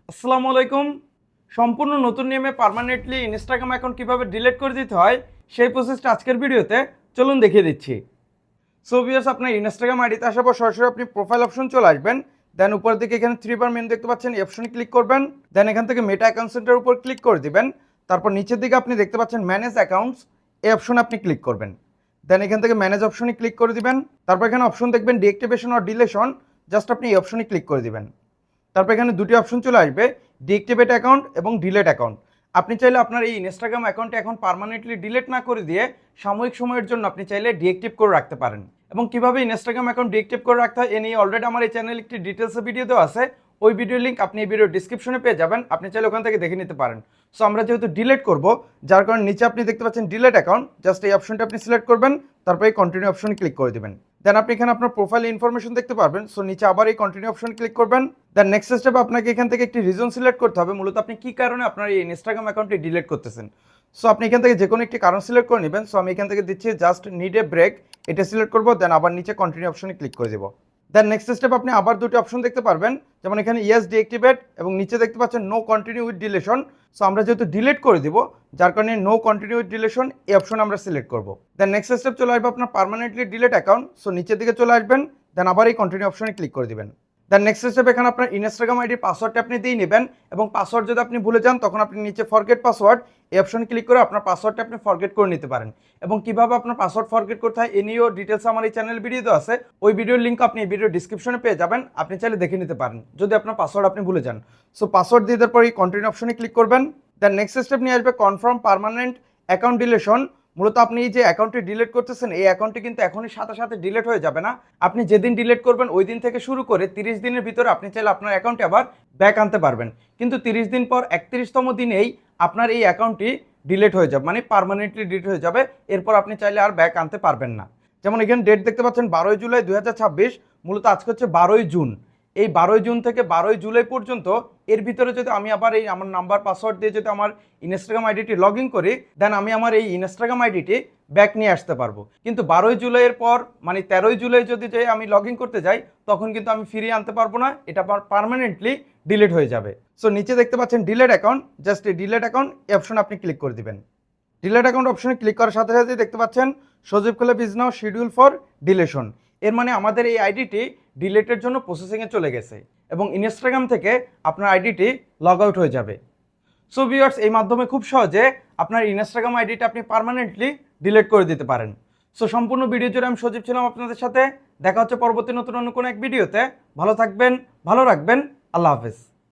আসসালামু আলাইকুম। সম্পূর্ণ নতুন নিয়মে পার্মানেন্টলি ইনস্টাগ্রাম অ্যাকাউন্ট কীভাবে ডিলিট করে দিতে হয় সেই প্রসেসটা আজকের ভিডিওতে চলুন দেখিয়ে দিচ্ছি। সো ভিউয়ার্স, আপনার ইনস্টাগ্রাম আইডিতে আসার পর সরাসরি আপনি প্রোফাইল অপশন চলে আসবেন। দেন উপরের দিকে এখানে 3 বার মেনু দেখতে পাচ্ছেন, এই অপশনে ক্লিক করবেন। দেন এখান থেকে মেটা অ্যাকাউন্ট সেন্টার উপর ক্লিক করে দিবেন। তারপর নিচের দিকে আপনি দেখতে পাচ্ছেন ম্যানেজ অ্যাকাউন্টস, এই অপশনে আপনি ক্লিক করবেন। দেন এখান থেকে ম্যানেজ অপশনে ক্লিক করে দিবেন। তারপর এখানে অপশন দেখবেন ডিঅ্যাক্টিভেশন অর ডিলেশন, জাস্ট আপনি এই অপশনে ক্লিক করে দিবেন। তারপর এখানে দুটি অপশন চলে আসবে, ডিঅ্যাক্টিভেট অ্যাকাউন্ট এবং ডিলেট অ্যাকাউন্ট। আপনি চাইলে আপনার এই ইনস্টাগ্রাম অ্যাকাউন্টে এখন পার্মানেন্টলি ডিলিট না করে দিয়ে সাময়িক সময়ের জন্য আপনি চাইলে ডিঅ্যাক্টিভ করে রাখতে পারেন। এবং কিভাবে ইনস্টাগ্রাম অ্যাকাউন্ট ডিঅ্যাক্টিভ করে রাখতে হয় এ নিয়ে অলরেডি আমার এই চ্যানেলে একটি ডিটেলসে ভিডিও দেওয়া আছে। ওই ভিডিওর লিঙ্ক আপনি এই ভিডিও ডিসক্রিপশনে পেয়ে যাবেন, আপনি চাইলে ওখান থেকে দেখে নিতে পারেন। সো আমরা যেহেতু ডিলিট করব, যার কারণে নিচে আপনি দেখতে পাচ্ছেন ডিলিট অ্যাকাউন্ট, জাস্ট এই অপশনটা আপনি সিলেক্ট করবেন। তারপরে এই কন্টিনিউ অপশনে ক্লিক করে দেবেন। দেন আপনি এখানে আপনার প্রোফাইল ইনফরমেশন দেখতে পারবেন। সো নিচে আবার এই কন্টিনিউ অপশন ক্লিক করবেন। দেন নেক্সট স্টেপে আপনাকে এখান থেকে একটি রিজন সিলেক্ট করতে হবে, মূলত আপনি কি কারণে আপনার এই ইনস্টাগ্রাম অ্যাকাউন্টটি ডিলিট করতেছেন। সো আপনি এখান থেকে যে কোনো একটি কারণ সিলেক্ট করে নেবেন। সো আমি এখান থেকে দিচ্ছি জাস্ট নিড এ ব্রেক, এটা সিলেক্ট করবো। দেন আবার নিচে কন্টিনিউ অপশনে ক্লিক করে দেবো। দেন নেক্সট স্টেপ আপনি আবার দুটি অপশন দেখতে পারবেন, যেমন এখানে ইয়েস ডিঅ্যাক্টিভেট এবং নিচে দেখতে পাচ্ছেন no continue with deletion. So আমরা যেহেতু ডিলিট করে দিব, যার কারণে নো কন্টিনিউ উইথ ডিলেশন এই অপশন আমরা সিলেক্ট করব। দেন নেক্সট স্টেপ চলে আসবে আপনার পার্মানেন্টলি ডিলিট অ্যাকাউন্ট। সো নিচের দিকে চলে আসবেন, দেন আবার এই কন্টিনিউ অপশনে ক্লিক করে দিবেন। দেন নেক্সট স্টেপ এখানে আপনার ইনস্টাগ্রাম আইডির পাসওয়ার্ডটা আপনি দিয়ে নেবেন, এবং পাসওয়ার্ড যদি আপনি ভুলে যান তখন আপনি নিচে ফরগেট পাসওয়ার্ড এই অপশনে ক্লিক করে আপনার পাসওয়ার্ডটা আপনি ফরগেট করে নিতে পারেন। এবং কিভাবে আপনার পাসওয়ার্ড ফরগেট করতে হয় এ নিয়েও ডিটেলস আমার এই চ্যানেল ভিডিওতে আছে, ওই ভিডিওর লিঙ্ক আপনি এই ভিডিও ডিসক্রিপশনে পেয়ে যাবেন, আপনি চাইলে দেখে নিতে পারেন যদি আপনার পাসওয়ার্ড আপনি ভুলে যান। সো পাসওয়ার্ড দিয়ে দেওয়ার পর এই কন্টিনিউ অপশনে ক্লিক করবেন। দেন নেক্সট স্টেপ নিয়ে আসবে কনফার্ম পার্মানেন্ট অ্যাকাউন্ট ডিলেশন। মূলত আপনি যে অ্যাকাউন্টটি ডিলিট করতেছেন এই অ্যাকাউন্টটি কিন্তু এখনই সাথে সাথে ডিলিট হয়ে যাবে না। আপনি যেদিন ডিলিট করবেন ওই দিন থেকে শুরু করে 30 দিনের ভিতরে আপনি চাইলে আপনার অ্যাকাউন্টে আবার ব্যাক আনতে পারবেন। কিন্তু 30 দিন পর 31তম দিনেই আপনার এই অ্যাকাউন্টটি ডিলিট হয়ে যাবে, মানে পার্মানেন্টলি ডিলিট হয়ে যাবে। এরপর আপনি চাইলে আর ব্যাক আনতে পারবেন না। যেমন এখানে ডেট দেখতে পাচ্ছেন 12 জুলাই 2026, মূলত আজকে হচ্ছে 12 জুন। এই 12 জুন থেকে 12 জুলাই পর্যন্ত এর ভিতরে যদি আমি আবার এই আমার নাম্বার পাসওয়ার্ড দিয়ে যদি আমার ইনস্টাগ্রাম আইডিটি লগ ইন করি, দেন আমি আমার এই ইনস্টাগ্রাম আইডিটি ব্যাক নিয়ে আসতে পারবো। কিন্তু 12 জুলাইয়ের পর মানে 13 জুলাই যদি যাই আমি লগ ইন করতে যাই, তখন কিন্তু আমি ফিরিয়ে আনতে পারবো না, এটা পার্মানেন্টলি ডিলিট হয়ে যাবে। সো নিচে দেখতে পাচ্ছেন ডিলিট অ্যাকাউন্ট, জাস্ট এই ডিলিট অ্যাকাউন্ট এই অপশনে আপনি ক্লিক করে দিবেন। ডিলিট অ্যাকাউন্ট অপশনে ক্লিক করার সাথে সাথে দেখতে পাচ্ছেন Sajib club is now schedule for deletion. এর মানে আমাদের এই আইডিটি ডিলেটের জন্য প্রসেসিংয়ে চলে গেছে এবং ইনস্টাগ্রাম থেকে আপনার আইডিটি লগ আউট হয়ে যাবে। সো ভিউয়ার্স, এই মাধ্যমে খুব সহজে আপনার ইনস্টাগ্রাম আইডিটা আপনি পার্মানেন্টলি ডিলিট করে দিতে পারেন। সো সম্পূর্ণ ভিডিও জুড়ে আমি সজীব ছিলাম আপনাদের সাথে। দেখা হচ্ছে পরবর্তী নতুন অন্য কোনো এক ভিডিওতে। ভালো থাকবেন, ভালো রাখবেন। আল্লাহ হাফেজ।